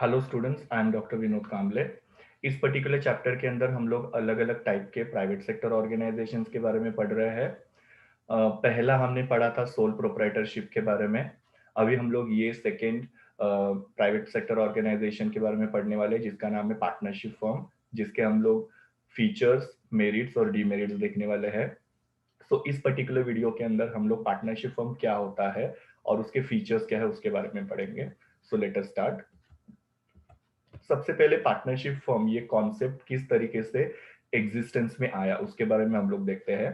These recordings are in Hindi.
Hello students, I am doctor Vinod Kamble. इस पर्टिकुलर चैप्टर के अंदर हम लोग अलग अलग टाइप के प्राइवेट सेक्टर ऑर्गेनाइजेशंस के बारे में पढ़ रहे हैं। पहला हमने पढ़ा था सोल प्रोप्राइटरशिप के बारे में। अभी हम लोग ये सेकेंड प्राइवेट सेक्टर ऑर्गेनाइजेशन के बारे में पढ़ने वाले हैं, जिसका नाम है पार्टनरशिप फर्म, जिसके हम लोग फीचर्स, मेरिट्स और डीमेरिट्स देखने वाले हैं। सो इस पर्टिकुलर वीडियो के अंदर हम लोग पार्टनरशिप फर्म क्या होता है और उसके फीचर्स क्या है उसके बारे में पढ़ेंगे। So let us start. सबसे पहले पार्टनरशिप फर्म ये कॉन्सेप्ट किस तरीके से एग्जिस्टेंस में आया उसके बारे में हम लोग देखते हैं।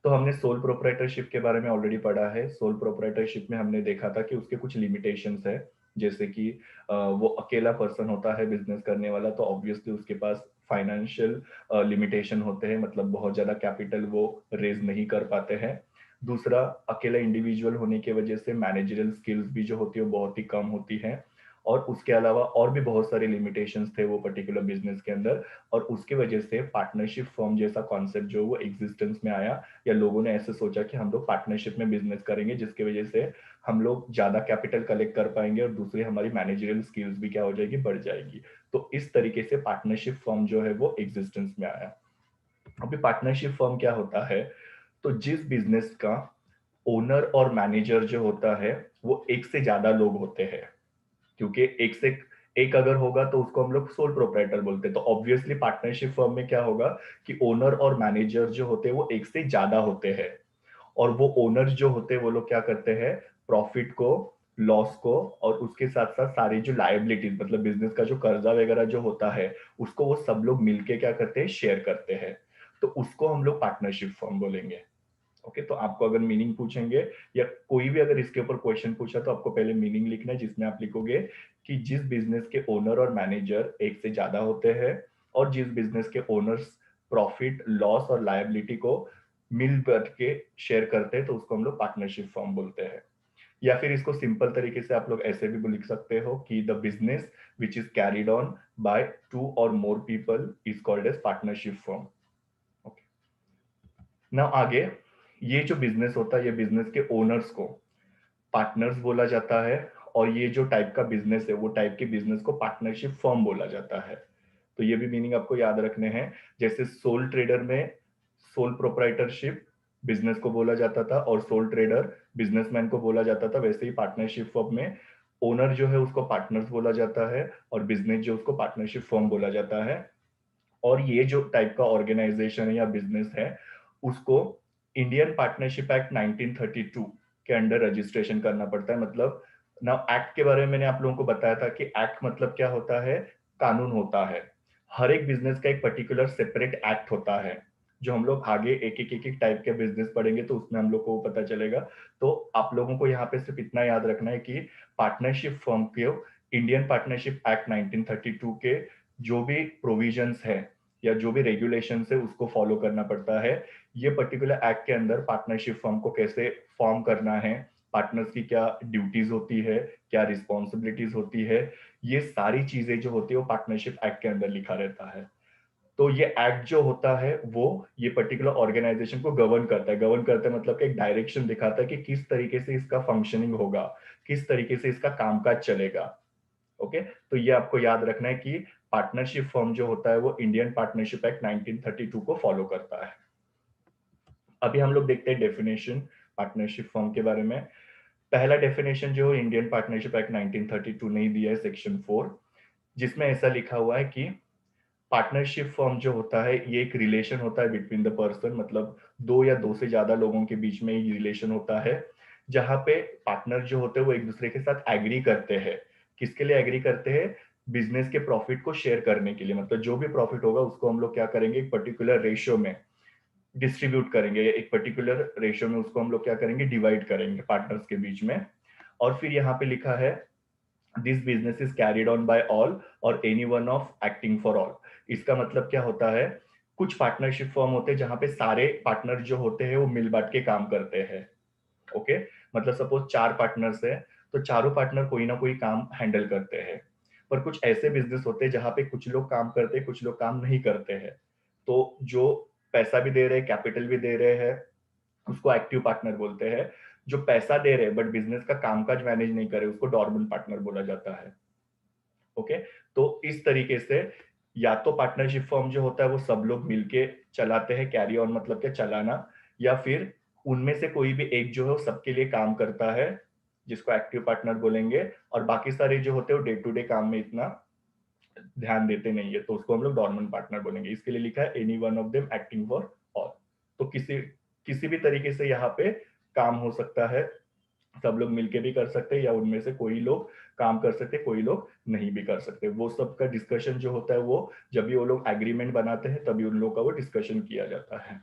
तो हमने सोल प्रोप्राइटरशिप के बारे में ऑलरेडी पढ़ा है। सोल प्रोप्राइटरशिप में हमने देखा था कि उसके कुछ लिमिटेशंस है, जैसे कि वो अकेला पर्सन होता है बिजनेस करने वाला, तो ऑब्वियसली उसके पास फाइनेंशियल लिमिटेशन होते हैं, मतलब बहुत ज्यादा कैपिटल वो रेज नहीं कर पाते हैं। दूसरा, अकेला इंडिविजुअल होने की वजह से मैनेजरियल स्किल्स भी जो होती है वो बहुत ही कम होती है। और उसके अलावा और भी बहुत सारे लिमिटेशंस थे वो पर्टिकुलर बिजनेस के अंदर। और उसके वजह से पार्टनरशिप फर्म जैसा कॉन्सेप्ट जो वो एग्जिस्टेंस में आया, या लोगों ने ऐसे सोचा कि हम लोग पार्टनरशिप में बिजनेस करेंगे, जिसकी वजह से हम लोग ज्यादा कैपिटल कलेक्ट कर पाएंगे और दूसरी हमारी मैनेजरियल स्किल्स भी क्या हो जाएगी, बढ़ जाएगी। तो इस तरीके से पार्टनरशिप फर्म जो है वो एग्जिस्टेंस में आया। अभी पार्टनरशिप फर्म क्या होता है, तो जिस बिजनेस का ओनर और मैनेजर जो होता है वो एक से ज्यादा लोग होते हैं, क्योंकि एक से एक अगर होगा तो उसको हम लोग सोल प्रोप्राइटर बोलते हैं। तो ऑब्वियसली पार्टनरशिप फर्म में क्या होगा कि ओनर और मैनेजर जो होते हैं वो एक से ज्यादा होते हैं। और वो ओनर्स जो होते हैं वो लोग क्या करते हैं, प्रॉफिट को, लॉस को और उसके साथ साथ सारी जो लायबिलिटीज, मतलब बिजनेस का जो कर्जा वगैरह जो होता है उसको वो सब लोग मिलके क्या करते हैं, शेयर करते हैं। तो उसको हम लोग पार्टनरशिप फर्म बोलेंगे। ओके, तो आपको अगर मीनिंग पूछेंगे या कोई भी अगर इसके ऊपर क्वेश्चन पूछा तो आपको पहले मीनिंग लिखना है, जिसमें आप लिखोगे कि जिस बिजनेस के ओनर और मैनेजर एक से ज्यादा होते हैं और जिस बिजनेस के ओनर्स प्रॉफिट, लॉस और लायबिलिटी को मिल बैठ के शेयर करते हैं, तो उसको हम लोग पार्टनरशिप फर्म बोलते हैं। या फिर इसको सिंपल तरीके से आप लोग ऐसे भी लिख सकते हो कि the business which is carried on by two or more people is called as partnership firm. Okay, ना आगे, ये जो बिजनेस होता है ये बिजनेस के ओनर्स को पार्टनर्स बोला जाता है, और ये जो टाइप का बिजनेस है वो टाइप के बिजनेस को पार्टनरशिप फर्म बोला जाता है। तो ये भी मीनिंग आपको याद रखने हैं। जैसे सोल ट्रेडर में सोल प्रोप्राइटरशिप बिजनेस को बोला जाता था और सोल ट्रेडर बिजनेसमैन को बोला जाता था, वैसे ही पार्टनरशिप फर्म में ओनर जो है उसको पार्टनर्स बोला जाता है और बिजनेस जो उसको पार्टनरशिप फर्म बोला जाता है। और ये जो टाइप का ऑर्गेनाइजेशन है या बिजनेस है उसको इंडियन पार्टनरशिप एक्ट 1932 के अंडर रजिस्ट्रेशन करना पड़ता है। मतलब ना, एक्ट के बारे में मैंने आप लोगों को बताया था कि एक्ट मतलब क्या होता है, कानून होता है। हर एक बिजनेस का एक पर्टिकुलर सेपरेट एक्ट होता है, जो हम लोग आगे एक एक टाइप के बिजनेस पढ़ेंगे तो उसमें हम लोग को पता चलेगा। तो आप लोगों को यहाँ पे सिर्फ इतना याद रखना है कि पार्टनरशिप फर्म के इंडियन पार्टनरशिप एक्ट 1932 के जो भी प्रोविजंस है या जो भी रेगुलेशंस है उसको फॉलो करना पड़ता है। ये पर्टिकुलर एक्ट के अंदर पार्टनरशिप फर्म को कैसे फॉर्म करना है, पार्टनर्स की क्या ड्यूटीज होती है, क्या रिस्पॉन्सिबिलिटीज होती है, ये सारी चीजें जो होती है वो पार्टनरशिप एक्ट के अंदर लिखा रहता है। तो ये एक्ट जो होता है वो ये पर्टिकुलर ऑर्गेनाइजेशन को गवर्न करता है। गवर्न करता है मतलब कि एक डायरेक्शन दिखाता है कि किस तरीके से इसका फंक्शनिंग होगा, किस तरीके से इसका कामकाज चलेगा। ओके, तो ये आपको याद रखना है कि पार्टनरशिप फर्म जो होता है वो इंडियन पार्टनरशिप एक्ट 1932 को फॉलो करता है। अभी हम लोग देखते हैं डेफिनेशन पार्टनरशिप फर्म के बारे में। पहला डेफिनेशन जो इंडियन पार्टनरशिप एक्ट 1932 ने ही दिया है, सेक्शन 4, जिसमें ऐसा लिखा हुआ है कि पार्टनरशिप फर्म जो होता है ये एक रिलेशन होता है बिटवीन द पर्सन, मतलब दो या दो से ज्यादा लोगों के बीच में ये रिलेशन होता है, जहां पे पार्टनर जो होते हैं वो एक दूसरे के साथ एग्री करते हैं। किसके लिए एग्री करते हैं, बिजनेस के प्रॉफिट को शेयर करने के लिए। मतलब जो भी प्रॉफिट होगा उसको हम लोग क्या करेंगे, एक पर्टिकुलर रेशियो में डिस्ट्रीब्यूट करेंगे, एक पर्टिकुलर रेशियो में उसको हम लोग क्या करेंगे, डिवाइड करेंगे पार्टनर्स के बीच में। और फिर यहाँ पे लिखा है this business is carried on by all or any one of acting for all. इसका मतलब क्या होता है, कुछ पार्टनरशिप फर्म होते हैं जहां पे सारे पार्टनर जो होते हैं वो मिल बांट के काम करते हैं। ओके, मतलब सपोज 4 पार्टनर्स है तो चारों पार्टनर कोई ना कोई काम हैंडल करते हैं। पर कुछ ऐसे बिजनेस होते हैं जहां पे कुछ लोग काम करते हैं, कुछ लोग काम नहीं करते हैं। तो जो पैसा भी दे रहे हैं, कैपिटल भी दे रहे हैं, उसको एक्टिव पार्टनर बोलते हैं। जो पैसा दे रहे हैं बट बिजनेस का कामकाज मैनेज नहीं करे उसको डॉर्मेंट पार्टनर बोला जाता है। ओके, तो इस तरीके से या तो पार्टनरशिप फर्म जो होता है वो सब लोग मिलके चलाते हैं, कैरी ऑन मतलब क्या चलाना, या फिर उनमें से कोई भी एक जो है वो सबके लिए काम करता है, जिसको एक्टिव पार्टनर बोलेंगे, और बाकी सारे जो होते हैं वो डे टू डे काम में इतना ध्यान देते नहीं है, तो उसको हम लोग डोरमेंट पार्टनर बोलेंगे। इसके लिए लिखा है any one of them acting for all. तो किसी किसी भी तरीके से यहाँ पे काम हो सकता है, सब लोग मिलके भी कर सकते हैं, या उनमें से कोई लोग काम कर सकते हैं, कोई लोग नहीं भी कर सकते। वो सब का डिस्कशन जो होता है वो जब भी वो लोग एग्रीमेंट बनाते हैं तभी उन लोगों का वो डिस्कशन किया जाता है।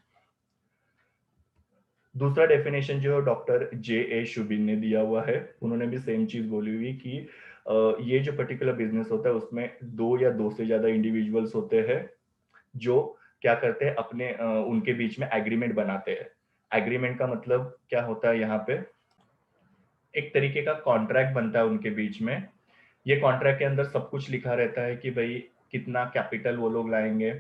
दूसरा डेफिनेशन जो है डॉक्टर जे ए शुबिन ने दिया हुआ है। उन्होंने भी सेम चीज बोली हुई कि ये जो पर्टिकुलर बिजनेस होता है उसमें दो या दो से ज्यादा इंडिविजुअल्स होते हैं जो क्या करते हैं, अपने उनके बीच में एग्रीमेंट बनाते हैं। एग्रीमेंट का मतलब क्या होता है, यहाँ पे एक तरीके का कॉन्ट्रैक्ट बनता है उनके बीच में। ये कॉन्ट्रैक्ट के अंदर सब कुछ लिखा रहता है कि भाई कितना कैपिटल वो लोग लाएंगे,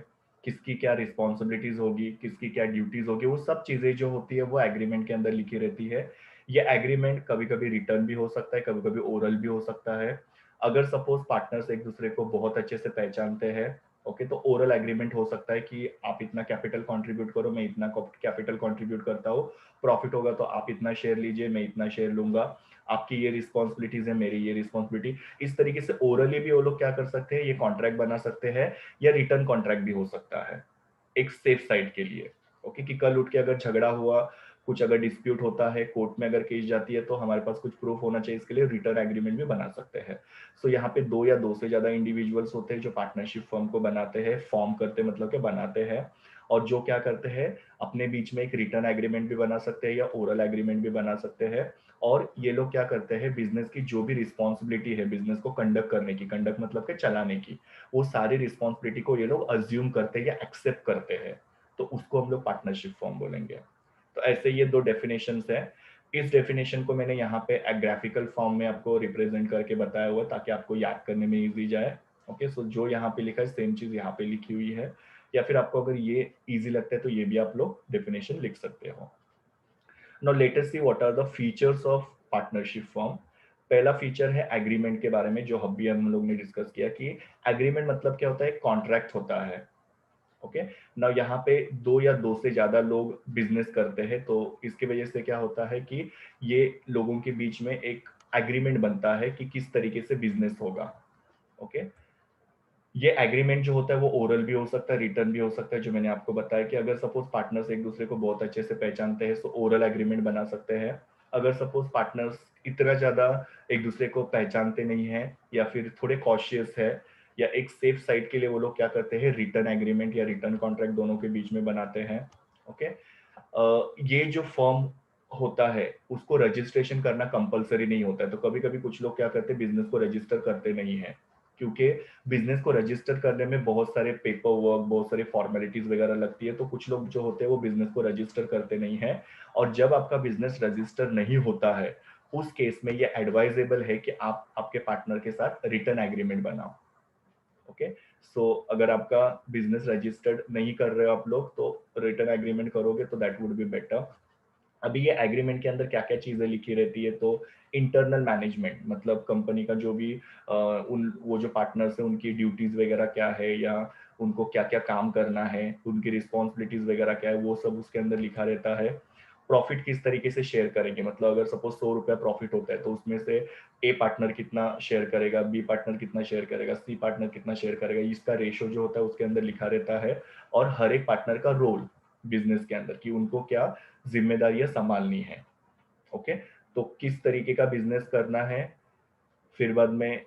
किसकी क्या रिस्पॉन्सिबिलिटीज होगी, किसकी क्या ड्यूटीज होगी, वो सब चीजें जो होती है वो एग्रीमेंट के अंदर लिखी रहती है। ये एग्रीमेंट कभी कभी रिटर्न भी हो सकता है, कभी कभी ओरल भी हो सकता है। अगर सपोज पार्टनर्स एक दूसरे को बहुत अच्छे से पहचानते हैं, ओके, तो ओरल एग्रीमेंट हो सकता है कि आप इतना कैपिटल कंट्रीब्यूट करो, मैं इतना कैपिटल कंट्रीब्यूट करता हूँ, प्रॉफिट होगा तो आप इतना शेयर लीजिए, मैं इतना शेयर लूंगा, आपकी ये रिस्पॉन्सिबिलिटीज है, मेरी ये रिस्पॉन्सिबिलिटी। इस तरीके से ओरली भी वो लोग क्या कर सकते हैं, ये कॉन्ट्रैक्ट बना सकते हैं, या रिटर्न कॉन्ट्रैक्ट भी हो सकता है एक सेफ साइड के लिए। ओके, कि कल उठ के अगर झगड़ा हुआ, कुछ अगर डिस्प्यूट होता है, कोर्ट में अगर केस जाती है, तो हमारे पास कुछ प्रूफ होना चाहिए, इसके लिए रिटर्न एग्रीमेंट भी बना सकते हैं। सो यहाँ पे दो या दो से ज्यादा इंडिविजुअल्स होते हैं जो पार्टनरशिप फर्म को बनाते हैं, फॉर्म करते मतलब के बनाते हैं, और जो क्या करते हैं, अपने बीच में एक रिटर्न एग्रीमेंट भी बना सकते हैं या ओरल एग्रीमेंट भी बना सकते हैं। और ये लोग क्या करते हैं, बिजनेस की जो भी रिस्पॉन्सिबिलिटी है बिजनेस को कंडक्ट करने की, कंडक्ट मतलब के चलाने की, वो सारी रिस्पॉन्सिबिलिटी को ये लोग अज्यूम करते हैं या एक्सेप्ट करते हैं, तो उसको हम लोग पार्टनरशिप फॉर्म बोलेंगे। तो ऐसे ये दो डेफिनेशंस है। इस डेफिनेशन को मैंने यहाँ पे ग्राफिकल फॉर्म में आपको रिप्रेजेंट करके बताया हुआ ताकि आपको याद करने में इजी जाए। ओके, सो जो यहाँ पे लिखा है सेम चीज यहाँ पे लिखी हुई है, या फिर आपको अगर ये इजी लगता है तो ये भी आप लोग डेफिनेशन लिख सकते हो। Now let us see what are the features of partnership form. पहला फीचर है एग्रीमेंट के बारे में, जो अभी हम लोग ने डिस्कस किया कि एग्रीमेंट मतलब क्या होता है, कॉन्ट्रैक्ट होता है। ओके, नाउ यहाँ पे दो या दो से ज्यादा लोग बिजनेस करते हैं, तो इसकी वजह से क्या होता है कि ये लोगों के बीच में एक एग्रीमेंट बनता है कि किस तरीके से बिजनेस होगा। ओके, ये एग्रीमेंट जो होता है वो ओरल भी हो सकता है, रिटर्न भी हो सकता है, जो मैंने आपको बताया कि अगर सपोज पार्टनर्स एक दूसरे को बहुत अच्छे से पहचानते हैं तो ओरल एग्रीमेंट बना सकते हैं। अगर सपोज पार्टनर्स इतना ज्यादा एक दूसरे को पहचानते नहीं है, या फिर थोड़े कॉशियस है, या एक सेफ साइड के लिए वो लोग क्या करते हैं, रिटर्न एग्रीमेंट या रिटर्न कॉन्ट्रैक्ट दोनों के बीच में बनाते हैं। ओके, ये जो फॉर्म होता है उसको रजिस्ट्रेशन करना कंपलसरी नहीं होता है, तो कभी कभी कुछ लोग क्या करते हैं, बिजनेस को रजिस्टर करते नहीं है, क्योंकि बिजनेस को रजिस्टर करने में बहुत सारे पेपर वर्क, बहुत सारे फॉर्मेलिटीज वगैरह लगती है, तो कुछ लोग जो होते हैं वो बिजनेस को रजिस्टर करते नहीं है। और जब आपका बिजनेस रजिस्टर नहीं होता है, उस केस में ये एडवाइजेबल है कि आप आपके पार्टनर के साथ रिटर्न एग्रीमेंट बनाओ। ओके, सो अगर आपका बिजनेस रजिस्टर्ड नहीं कर रहे हो आप लोग, तो रिटर्न एग्रीमेंट करोगे तो दैट वुड बी बेटर। अभी ये एग्रीमेंट के अंदर क्या क्या चीजें लिखी रहती है, तो इंटरनल मैनेजमेंट मतलब कंपनी का जो भी उन वो जो पार्टनर्स है उनकी ड्यूटीज वगैरह क्या है, या उनको क्या क्या काम करना है, उनकी रिस्पॉन्सिबिलिटीज वगैरह क्या है, वो सब उसके अंदर लिखा रहता है। प्रॉफिट किस तरीके से शेयर करेंगे, मतलब अगर सपोज 100 रुपया प्रॉफिट होता है तो उसमें से ए पार्टनर कितना शेयर करेगा, बी पार्टनर कितना शेयर करेगा, सी पार्टनर कितना शेयर करेगा, इसका रेशो जो होता है उसके अंदर लिखा रहता है। और हर एक पार्टनर का रोल बिजनेस के अंदर कि उनको क्या जिम्मेदारियां संभालनी है। ओके, तो किस तरीके का बिजनेस करना है, फिर बाद में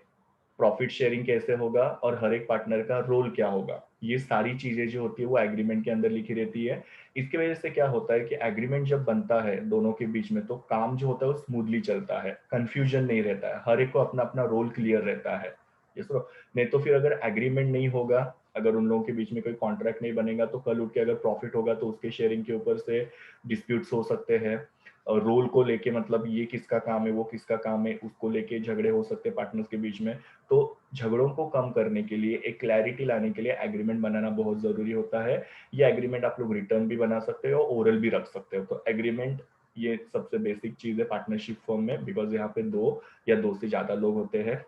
प्रॉफिट शेयरिंग कैसे होगा, और हर एक पार्टनर का रोल क्या होगा, ये सारी चीजें जो होती है वो एग्रीमेंट के अंदर लिखी रहती है। इसकी वजह से क्या होता है कि एग्रीमेंट जब बनता है दोनों के बीच में, तो काम जो होता है वो स्मूथली चलता है, कंफ्यूजन नहीं रहता है, हर एक को अपना अपना रोल क्लियर रहता है। जैसे नहीं तो फिर अगर एग्रीमेंट नहीं होगा, अगर उन लोगों के बीच में कोई कॉन्ट्रैक्ट नहीं बनेगा, तो कल उठ के अगर प्रॉफिट होगा तो उसके शेयरिंग के ऊपर से डिस्प्यूट्स हो सकते हैं, और रोल को लेके मतलब ये किसका काम है वो किसका काम है उसको लेके झगड़े हो सकते हैं पार्टनर्स के बीच में। तो झगड़ों को कम करने के लिए, एक क्लैरिटी लाने के लिए एग्रीमेंट बनाना बहुत जरूरी होता है। ये एग्रीमेंट आप लोग रिटर्न भी बना सकते हो, ओरल भी रख सकते हो। तो एग्रीमेंट ये सबसे बेसिक चीज है पार्टनरशिप फॉर्म में, बिकॉज यहाँ पे दो या दो से ज्यादा लोग होते हैं।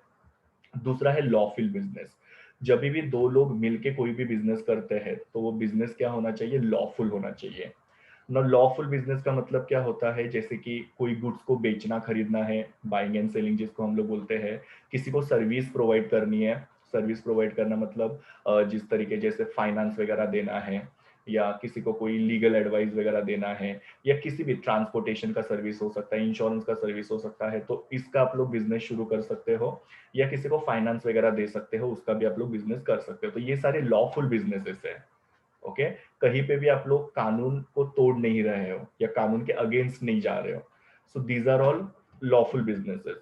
दूसरा है लॉफुल बिजनेस। जब भी दो लोग मिलके कोई भी बिजनेस करते हैं तो वो बिजनेस क्या होना चाहिए, लॉफुल होना चाहिए ना। लॉफुल बिजनेस का मतलब क्या होता है, जैसे कि कोई गुड्स को बेचना खरीदना है, बाइंग एंड सेलिंग जिसको हम लोग बोलते हैं, किसी को सर्विस प्रोवाइड करनी है। सर्विस प्रोवाइड करना मतलब जिस तरीके जैसे फाइनेंस वगैरह देना है, या किसी को कोई लीगल एडवाइस वगैरह देना है, या किसी भी ट्रांसपोर्टेशन का सर्विस हो सकता है, इंश्योरेंस का सर्विस हो सकता है, तो इसका आप लोग बिजनेस शुरू कर सकते हो। या किसी को फाइनेंस वगैरह दे सकते हो, उसका भी आप लोग बिजनेस कर सकते हो। तो ये सारे लॉफुल बिजनेसेस है। ओके, कहीं पे भी आप लोग कानून को तोड़ नहीं रहे हो या कानून के अगेंस्ट नहीं जा रहे हो। So these are all lawful businesses.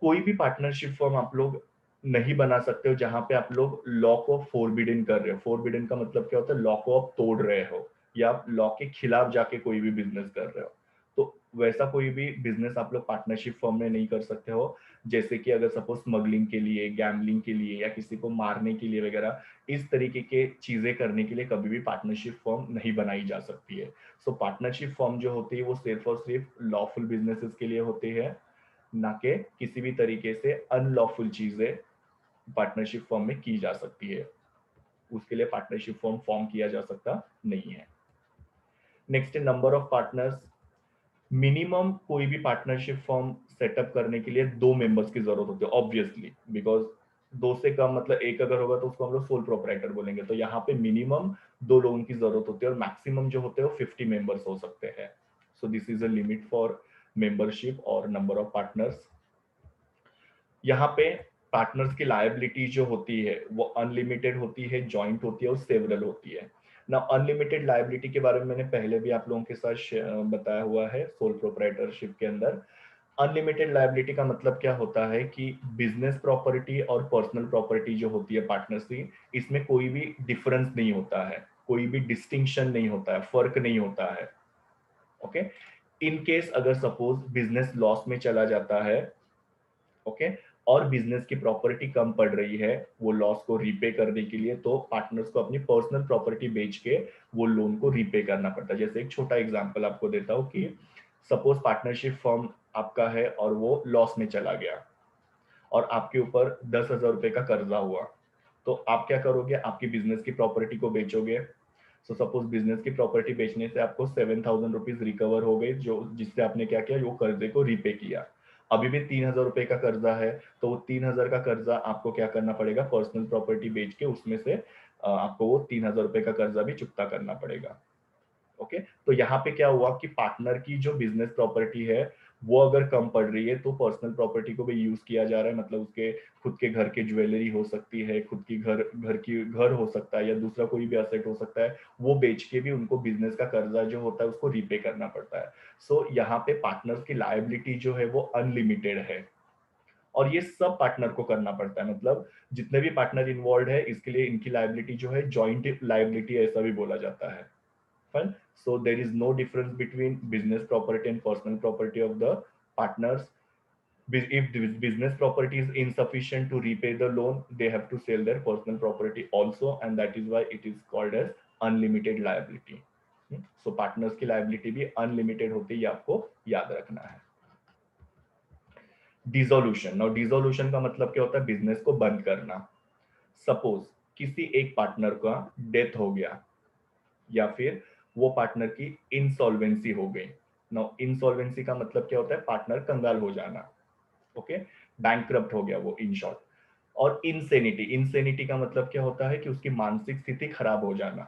कोई भी पार्टनरशिप फॉर्म आप लोग नहीं बना सकते हो जहां पे आप लोग लॉ को फोरबिडन कर रहे हो। फोरबिडन का मतलब क्या होता है, लॉ को आप तोड़ रहे हो या आप लॉ के खिलाफ जाके कोई भी बिजनेस कर रहे हो। तो वैसा कोई भी बिजनेस आप लोग पार्टनरशिप फॉर्म में नहीं कर सकते हो। जैसे कि अगर सपोज स्मगलिंग के लिए, गैम्बलिंग के लिए, या किसी को मारने के लिए वगैरह, इस तरीके के चीजें करने के लिए कभी भी पार्टनरशिप फॉर्म नहीं बनाई जा सकती है। सो पार्टनरशिप फॉर्म जो होती है वो सिर्फ और सिर्फ लॉफुल बिजनेसेस के लिए होती है, ना कि किसी भी तरीके से अनलॉफुल चीजें पार्टनरशिप फॉर्म में की जा सकती है। उसके लिए पार्टनरशिप फॉर्म फॉर्म किया जा सकता नहीं है। नेक्स्ट है नंबर ऑफ पार्टनर्स। मिनिमम कोई भी पार्टनरशिप फॉर्म सेटअप करने के लिए 2 मेंबर्स की जरूरत होती है, ऑब्वियसली, बिकॉज दो से कम मतलब एक अगर होगा तो उसको हम लोग सोल प्रोपराइटर बोलेंगे। तो यहाँ पे मिनिमम 2 लोगों की जरूरत होती है, और मैक्सिमम जो होते हैं वो 50 मेंबर्स हो सकते हैं। So this is a limit for membership और नंबर ऑफ पार्टनर्स। यहाँ पे पार्टनर्स की लायबिलिटी जो होती है वो अनलिमिटेड होती है, जॉइंट होती है और सेवरल होती है ना। अनलिमिटेड लायबिलिटी के बारे में मैंने पहले भी आप लोगों के साथ बताया हुआ है सोल प्रोप्राइटरशिप के अंदर। अनलिमिटेड लायबिलिटी का मतलब क्या होता है कि बिजनेस प्रॉपर्टी और पर्सनल प्रॉपर्टी जो होती है पार्टनर्स की, इसमें कोई भी डिफरेंस नहीं होता है, कोई भी डिस्टिंक्शन नहीं होता है, फर्क नहीं होता है। ओके, इन केस अगर सपोज बिजनेस लॉस में चला जाता है, ओके, और बिजनेस की प्रॉपर्टी कम पड़ रही है वो लॉस को रीपे करने के लिए, तो पार्टनर्स को अपनी पर्सनल प्रॉपर्टी बेच के वो लोन को रीपे करना पड़ता है। जैसे एक छोटा एग्जांपल आपको देता हूँ कि सपोज पार्टनरशिप फर्म आपका है और वो लॉस में चला गया, और आपके ऊपर 10,000 रुपए का कर्जा हुआ, तो आप क्या करोगे, आपकी बिजनेस की प्रॉपर्टी को बेचोगे। सो सपोज बिजनेस की प्रॉपर्टी बेचने से आपको 7,000 रुपीज रिकवर हो गई, जो जिससे आपने क्या किया, वो कर्जे को रीपे किया। अभी भी 3,000 रुपए का कर्जा है, तो वो 3,000 का कर्जा आपको क्या करना पड़ेगा, पर्सनल प्रॉपर्टी बेच के उसमें से आपको वो 3,000 रुपए का कर्जा भी चुकता करना पड़ेगा। ओके, तो यहाँ पे क्या हुआ कि पार्टनर की जो बिजनेस प्रॉपर्टी है वो अगर कम पड़ रही है, तो पर्सनल प्रॉपर्टी को भी यूज किया जा रहा है। मतलब उसके खुद के घर के ज्वेलरी हो सकती है, खुद की घर हो सकता है, या दूसरा कोई भी असेट हो सकता है, वो बेच के भी उनको बिजनेस का कर्जा जो होता है उसको रीपे करना पड़ता है। सो यहाँ पे पार्टनर्स की लायबिलिटी जो है वो अनलिमिटेड है, और ये सब पार्टनर को करना पड़ता है। मतलब जितने भी पार्टनर इन्वॉल्व है इसके लिए इनकी लायबिलिटी जो है जॉइंट लायबिलिटी ऐसा भी बोला जाता है। Fine. So there is no difference between business property and personal property of the partners. If the business property is insufficient to repay the loan, they have to sell their personal property also, and that is why it is called as unlimited liability. So partners की liability भी unlimited होती है, ये आपको याद रखना है। डिसोल्यूशन, नाउ डिसोल्यूशन का मतलब क्या होता है, बिजनेस को बंद करना। सपोज किसी एक पार्टनर का डेथ हो गया, या फिर वो पार्टनर की इंसॉल्वेंसी हो गई। नाउ इंसॉल्वेंसी का मतलब क्या होता है, पार्टनर कंगाल हो जाना। ओके, बैंकक्रप्ट हो गया वो, इन शॉर्ट। और इंसेनिटी, इंसेनिटी का मतलब क्या होता है कि उसकी मानसिक स्थिति खराब हो जाना।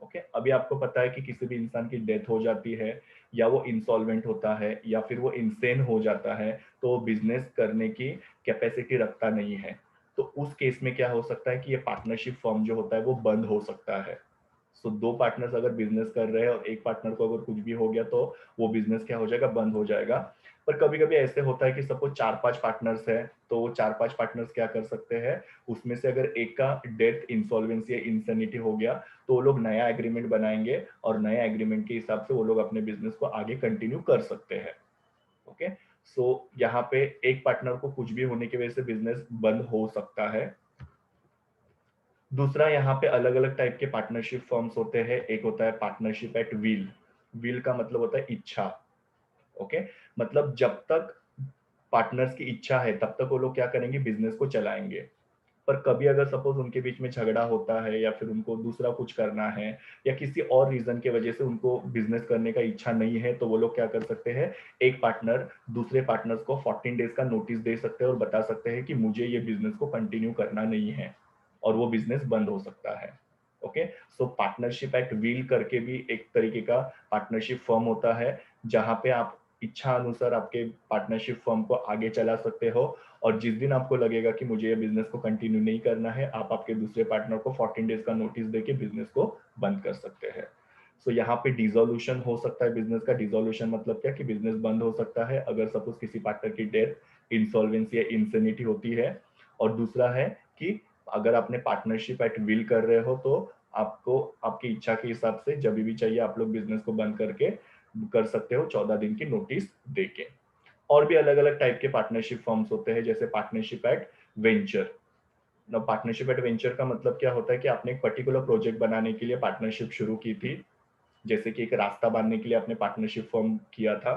ओके, अभी आपको पता है कि किसी भी इंसान की डेथ हो जाती है, या वो इंसॉल्वेंट होता है, या फिर वो इंसेन हो जाता है, तो बिजनेस करने की कैपेसिटी रखता नहीं है। तो उस केस में क्या हो सकता है कि ये पार्टनरशिप फॉर्म जो होता है वो बंद हो सकता है। सो 2 पार्टनर्स अगर बिजनेस कर रहे हैं और एक पार्टनर को अगर कुछ भी हो गया, तो वो बिजनेस क्या हो जाएगा, बंद हो जाएगा। पर कभी कभी ऐसे होता है कि सपोज 4-5 पार्टनर्स है, तो वो 4-5 पार्टनर्स क्या कर सकते हैं, उसमें से अगर एक का डेथ, इंसॉल्वेंसी या इंसैनिटी हो गया, तो वो लोग नया एग्रीमेंट बनाएंगे, और नया एग्रीमेंट के हिसाब से वो लोग अपने बिजनेस को आगे कंटिन्यू कर सकते हैं। ओके, सो यहाँ पे एक पार्टनर को कुछ भी होने की वजह से बिजनेस बंद हो सकता है। दूसरा, यहाँ पे अलग अलग टाइप के पार्टनरशिप फॉर्म्स होते हैं। एक होता है पार्टनरशिप एट विल। विल का मतलब होता है इच्छा। ओके, मतलब जब तक पार्टनर्स की इच्छा है तब तक वो लोग क्या करेंगे, बिजनेस को चलाएंगे। पर कभी अगर सपोज उनके बीच में झगड़ा होता है या फिर उनको दूसरा कुछ करना है या किसी और रीजन की वजह से उनको बिजनेस करने का इच्छा नहीं है, तो वो लोग क्या कर सकते हैं, एक पार्टनर दूसरे पार्टनर्स को 14 डेज का नोटिस दे सकते हैं और बता सकते हैं कि मुझे ये बिजनेस को कंटिन्यू करना नहीं है, और वो बिजनेस बंद हो सकता है। ओके, सो पार्टनरशिप एक्ट व्हील करके भी एक तरीके का पार्टनरशिप फर्म होता है, जहां पे आप इच्छा अनुसार आपके पार्टनरशिप फर्म को आगे चला सकते हो, और जिस दिन आपको लगेगा कि मुझे ये बिजनेस को कंटिन्यू नहीं करना है, आप आपके दूसरे पार्टनर को 14 डेज का नोटिस देके बिजनेस को बंद कर सकते हैं। सो यहाँ पे डिसोल्यूशन हो सकता है बिजनेस का। डिसोल्यूशन मतलब क्या, कि बिजनेस बंद हो सकता है अगर सपोज किसी पार्टनर की डेथ, इंसॉल्वेंसी या इंसेनिटी होती है। और दूसरा है कि अगर आपने पार्टनरशिप एट विल कर रहे हो, तो आपको आपकी इच्छा के हिसाब से जब भी चाहिए आप लोग बिजनेस को बंद करके कर सकते हो, 14 दिन की नोटिस देके। और भी अलग अलग टाइप के पार्टनरशिप फॉर्म्स होते हैं, जैसे पार्टनरशिप एट वेंचर। ना पार्टनरशिप एट वेंचर का मतलब क्या होता है कि आपने एक पर्टिकुलर प्रोजेक्ट बनाने के लिए पार्टनरशिप शुरू की थी, जैसे कि एक रास्ता बांधने के लिए आपने पार्टनरशिप फॉर्म किया था,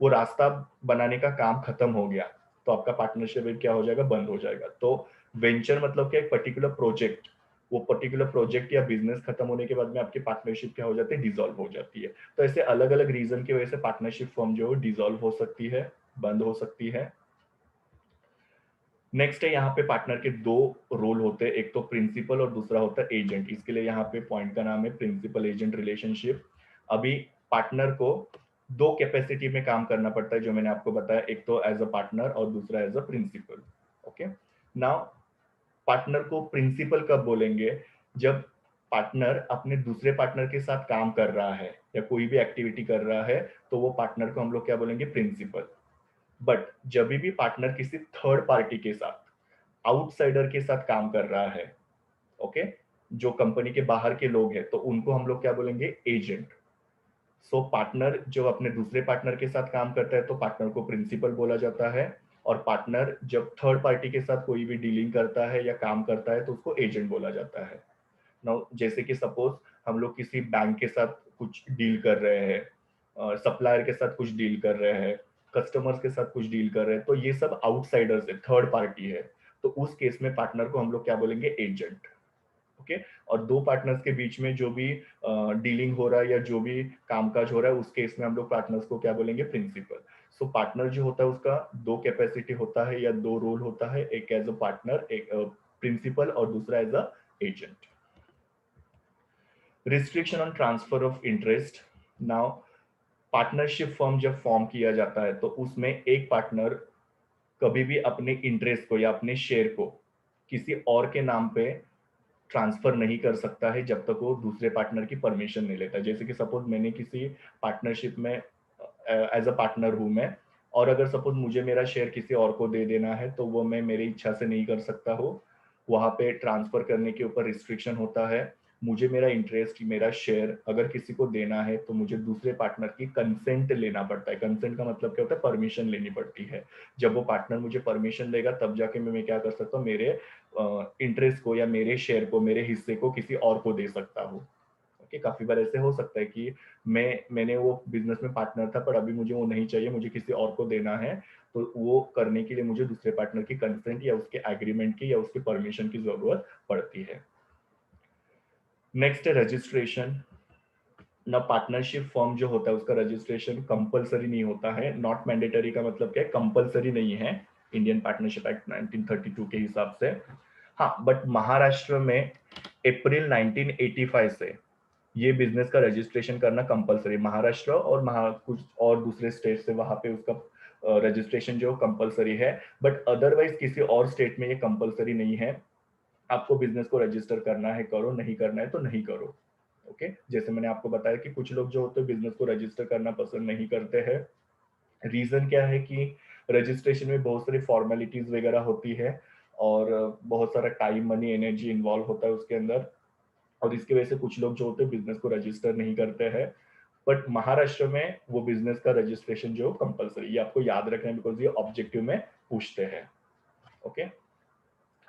वो रास्ता बनाने का काम खत्म हो गया, तो आपका पार्टनरशिप क्या हो जाएगा, बंद हो जाएगा। तो वेंचर मतलब क्या, एक पर्टिकुलर प्रोजेक्ट, वो पर्टिकुलर प्रोजेक्ट या बिजनेस खत्म होने के बाद में आपकी पार्टनरशिप क्या हो जाती है, डिसॉल्व हो जाती है। तो ऐसे अलग अलग रीजन की वजह से पार्टनरशिप फॉर्म जो है डिसॉल्व हो सकती है, बंद हो सकती है। नेक्स्ट है, यहाँ पे पार्टनर के दो रोल होते हैं, एक तो प्रिंसिपल और दूसरा होता है एजेंट। इसके लिए यहाँ पे पॉइंट का नाम है प्रिंसिपल एजेंट रिलेशनशिप। अभी पार्टनर को दो कैपेसिटी में काम करना पड़ता है, जो मैंने आपको बताया, एक तो एज अ पार्टनर और दूसरा as a principal. Okay, now partner को प्रिंसिपल कब बोलेंगे, जब पार्टनर अपने दूसरे पार्टनर के साथ काम कर रहा है या कोई भी एक्टिविटी कर रहा है, तो वो पार्टनर को हम लोग क्या बोलेंगे, प्रिंसिपल। बट जब भी पार्टनर किसी थर्ड पार्टी के साथ, आउटसाइडर के साथ काम कर रहा है, ओके, जो कंपनी के बाहर के लोग हैं, तो उनको हम लोग क्या बोलेंगे, एजेंट। सो पार्टनर जो अपने दूसरे पार्टनर के साथ काम करता है, तो पार्टनर को प्रिंसिपल बोला जाता है। और पार्टनर जब थर्ड पार्टी के साथ कोई भी डीलिंग करता है या काम करता है, तो उसको एजेंट बोला जाता है। नाउ जैसे कि सपोज हम लोग किसी बैंक के साथ कुछ डील कर रहे हैं, सप्लायर के साथ कुछ डील कर रहे हैं, कस्टमर्स के साथ कुछ डील कर रहे हैं, तो ये सब आउटसाइडर्स है, थर्ड पार्टी है। तो उस केस में पार्टनर को हम लोग क्या बोलेंगे, एजेंट। ओके, और दो पार्टनर्स के बीच में जो भी डीलिंग हो रहा है या जो भी कामकाज हो रहा है, उस केस में हम लोग पार्टनर्स को क्या बोलेंगे, प्रिंसिपल। सो पार्टनर जो होता है उसका दो कैपेसिटी होता है या दो रोल होता है, एक एज अ पार्टनर, एक प्रिंसिपल, और दूसरा as a agent. Restriction on transfer of interest. Now partnership firm जब फॉर्म किया जाता है, तो उसमें एक पार्टनर कभी भी अपने इंटरेस्ट को या अपने शेयर को किसी और के नाम पे ट्रांसफर नहीं कर सकता है, जब तक वो दूसरे पार्टनर की परमिशन नहीं लेता। जैसे कि सपोज मैंने किसी पार्टनरशिप में एज अ पार्टनर हूं मैं, और अगर सपोज मुझे मेरा शेयर किसी और को दे देना है, तो वो मैं मेरी इच्छा से नहीं कर सकता हूँ। वहां पे ट्रांसफर करने के ऊपर रिस्ट्रिक्शन होता है। मुझे मेरा इंटरेस्ट, मेरा शेयर अगर किसी को देना है, तो मुझे दूसरे पार्टनर की कंसेंट लेना पड़ता है। कंसेंट का मतलब क्या होता है, परमिशन लेनी पड़ती है। जब वो पार्टनर मुझे परमिशन देगा, तब जाके मैं क्या कर सकता हूँ, मेरे इंटरेस्ट को या मेरे शेयर को, मेरे हिस्से को किसी और को दे सकता हूँ। ओके, काफी बार ऐसे हो सकता है कि मैंने वो बिजनेस में पार्टनर था, पर अभी मुझे वो नहीं चाहिए, मुझे किसी और को देना है, तो वो करने के लिए मुझे दूसरे पार्टनर की कंसेंट या उसके एग्रीमेंट की या उसकी परमिशन की जरूरत पड़ती है। नेक्स्ट है रजिस्ट्रेशन। ना पार्टनरशिप फॉर्म जो होता है उसका रजिस्ट्रेशन कंपलसरी नहीं होता है। नॉट मैंडेटरी का मतलब क्या है, कंपलसरी नहीं है इंडियन पार्टनरशिप एक्ट 1932 के हिसाब से। हाँ, बट महाराष्ट्र में अप्रैल 1985 से ये बिजनेस का रजिस्ट्रेशन करना कंपलसरी। महाराष्ट्र और कुछ और दूसरे स्टेट से वहां पे उसका रजिस्ट्रेशन जो कंपलसरी है, बट अदरवाइज किसी और स्टेट में ये कंपलसरी नहीं है। आपको बिजनेस को रजिस्टर करना है करो, नहीं करना है तो नहीं करो। ओके, जैसे मैंने आपको बताया कि कुछ लोग जो होते हैं बिजनेस को रजिस्टर करना पसंद नहीं करते हैं। रीजन क्या है कि रजिस्ट्रेशन में बहुत सारी फॉर्मेलिटीज वगैरह होती है, और बहुत सारा टाइम, मनी, एनर्जी इन्वॉल्व होता है उसके अंदर, और इसकी वजह से कुछ लोग जो होते हैं बिजनेस को रजिस्टर नहीं करते हैं। बट महाराष्ट्र में वो बिजनेस का रजिस्ट्रेशन जो कंपलसरी, ये आपको याद रखना है, बिकॉज ये ऑब्जेक्टिव में पूछते हैं। ओके,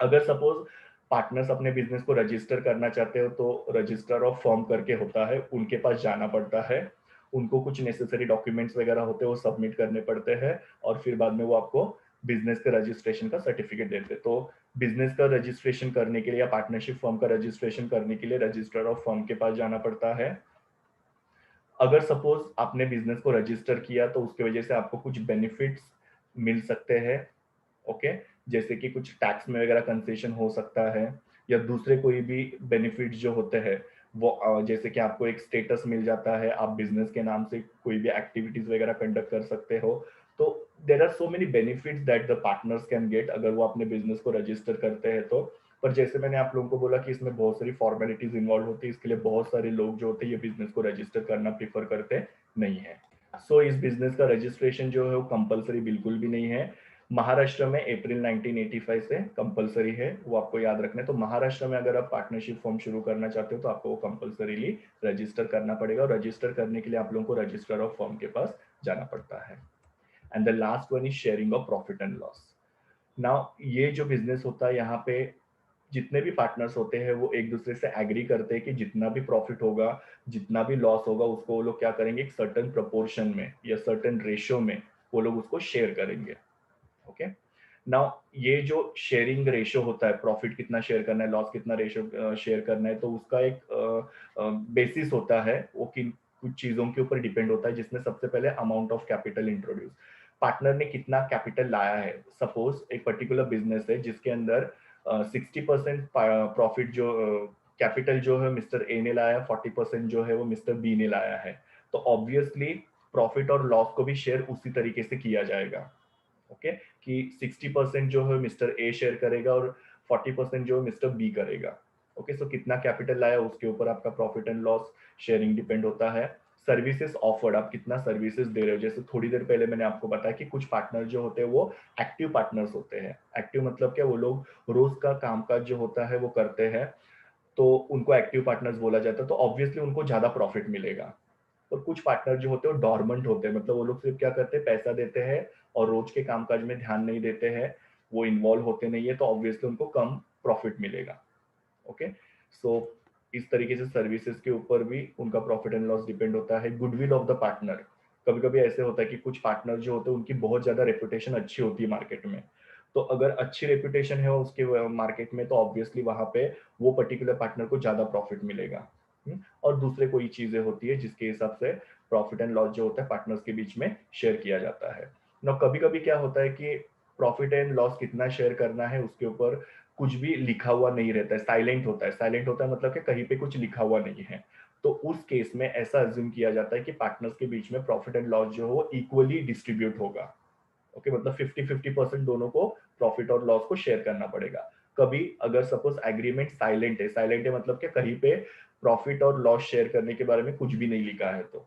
अगर सपोज पार्टनर्स अपने बिजनेस को रजिस्टर करना चाहते हो, तो रजिस्टर ऑफ फर्म करके होता है, उनके पास जाना पड़ता है। उनको कुछ नेसेसरी डॉक्यूमेंट्स वगैरह होते हैं वो सबमिट करने पड़ते हैं, और फिर बाद में वो आपको बिजनेस के रजिस्ट्रेशन का सर्टिफिकेट देते हैं। तो बिजनेस का रजिस्ट्रेशन करने के लिए या पार्टनरशिप फर्म का रजिस्ट्रेशन करने के लिए रजिस्ट्रार ऑफ फर्म के पास जाना पड़ता है। अगर सपोज आपने बिजनेस को रजिस्टर किया तो उसकी वजह से आपको कुछ बेनिफिट्स मिल सकते हैं, ओके, जैसे कि कुछ टैक्स में वगैरह कंसेशन हो सकता है, या दूसरे कोई भी बेनिफिट्स जो होते हैं वो जैसे कि आपको एक स्टेटस मिल जाता है, आप बिजनेस के नाम से कोई भी एक्टिविटीज वगैरह कंडक्ट कर सकते हो। तो there are so many benefits that the partners can get अगर वो अपने बिजनेस को रजिस्टर करते हैं तो। पर जैसे मैंने आप लोगों को बोला कि इसमें बहुत सारी फॉर्मेलिटीज इन्वॉल्व होती है, इसके लिए बहुत सारे लोग जो होते हैं ये बिजनेस को रजिस्टर करना प्रीफर करते नहीं है। सो इस बिजनेस का रजिस्ट्रेशन जो है वो कंपलसरी बिल्कुल भी नहीं है। महाराष्ट्र में अप्रैल 1985 से कंपलसरी है, वो आपको याद रखना है। तो महाराष्ट्र में अगर आप पार्टनरशिप फॉर्म शुरू करना चाहते हो तो आपको वो कंपलसरीली रजिस्टर करना पड़ेगा, और रजिस्टर करने के लिए आप लोगों को रजिस्टर ऑफ फॉर्म के पास जाना पड़ता है। And the last one is sharing of profit and loss. Now ये जो बिजनेस होता है यहाँ पे जितने भी पार्टनर्स होते हैं वो एक दूसरे से एग्री करते हैं कि जितना भी प्रॉफिट होगा, जितना भी लॉस होगा, उसको वो लोग क्या करेंगे, एक सर्टेन प्रपोर्शन में या सर्टेन रेशियो में वो लोग उसको शेयर करेंगे, ओके। नाउ ये जो शेयरिंग रेशियो होता है, प्रॉफिट कितना शेयर करना है, लॉस कितना रेशियो शेयर करना है, तो उसका एक बेसिस होता है, वो किन कुछ चीजों के ऊपर डिपेंड होता है, जिसमें सबसे पहले amount of capital introduce, partner ने कितना कैपिटल लाया है। सपोज एक पर्टिकुलर बिजनेस है जिसके अंदर 60% प्रॉफिट जो कैपिटल जो है मिस्टर ए ने लाया, 40% जो है वो मिस्टर बी ने लाया है, तो ऑब्वियसली प्रॉफिट और लॉस को भी शेयर उसी तरीके से किया जाएगा, ओके, कि 60% जो है मिस्टर ए शेयर करेगा और 40% जो है मिस्टर बी करेगा, ओके। सो कितना कैपिटल लाया उसके ऊपर आपका profit and loss sharing depend होता है। सर्विसेज ऑफर्ड, आप कितना सर्विसेज दे रहे हो, जैसे थोड़ी देर पहले मैंने आपको बताया कि कुछ पार्टनर जो होते हैं वो एक्टिव पार्टनर्स होते हैं। एक्टिव मतलब क्या, वो लोग रोज का कामकाज जो होता है वो करते हैं, तो उनको एक्टिव पार्टनर्स बोला जाता है, तो ऑब्वियसली उनको ज्यादा प्रॉफिट मिलेगा। और कुछ पार्टनर जो होते हैं वो डॉर्मेंट होते हैं, मतलब वो लोग सिर्फ क्या करते हैं, पैसा देते हैं और रोज के कामकाज में ध्यान नहीं देते हैं, वो इन्वॉल्व होते नहीं है, तो ऑब्वियसली उनको कम प्रॉफिट मिलेगा, ओके। सो इस तरीके से सर्विसेज के ऊपर भी उनका प्रॉफिट एंड लॉस डिपेंड होता है। गुडविल ऑफ द पार्टनर, कभी कभी ऐसे होता है कि कुछ पार्टनर जो होते हैं उनकी बहुत ज्यादा रेपुटेशन अच्छी होती है मार्केट में, तो अगर अच्छी रेपुटेशन है उसके मार्केट में तो ऑब्वियसली वहां पे वो पर्टिकुलर पार्टनर को ज्यादा प्रॉफिट मिलेगा। और दूसरे कोई चीजें होती है जिसके हिसाब से प्रॉफिट एंड लॉस जो होता है पार्टनर्स के बीच में शेयर किया जाता है ना। कभी कभी क्या होता है कि प्रॉफिट एंड लॉस कितना शेयर करना है उसके ऊपर कुछ भी लिखा हुआ नहीं रहता है, साइलेंट होता है। साइलेंट होता है मतलब कि कहीं पे कुछ लिखा हुआ नहीं है, तो उस केस में ऐसा अज्यूम किया जाता है कि पार्टनर्स के बीच में प्रॉफिट एंड लॉस जो हो इक्वली डिस्ट्रीब्यूट होगा, ओके, मतलब 50-50% दोनों को प्रॉफिट और लॉस को शेयर करना पड़ेगा। कभी अगर सपोज एग्रीमेंट साइलेंट है, साइलेंट है मतलब कि कहीं पे प्रॉफिट और लॉस शेयर करने के बारे में कुछ भी नहीं लिखा है, तो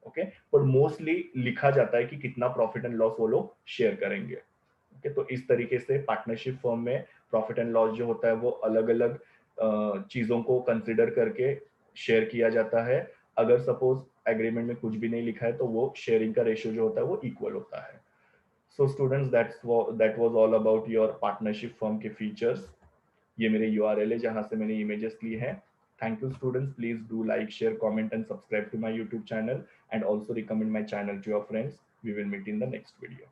ओके, पर मोस्टली लिखा जाता है कि कितना प्रॉफिट एंड लॉस वो लोग शेयर करेंगे, ओके। तो इस तरीके से पार्टनरशिप फर्म में प्रॉफिट एंड लॉस जो होता है वो अलग अलग चीजों को कंसिडर करके शेयर किया जाता है। अगर सपोज एग्रीमेंट में कुछ भी नहीं लिखा है तो वो शेयरिंग का रेशियो जो होता है वो इक्वल होता है। So students that was all about your partnership firm के फीचर्स। ये मेरे यूआरएल है जहां से मैंने इमेजेस ली हैं। Thank you students, please do like share comment and subscribe to my YouTube channel, and also recommend my channel to your friends. We will meet in the next video.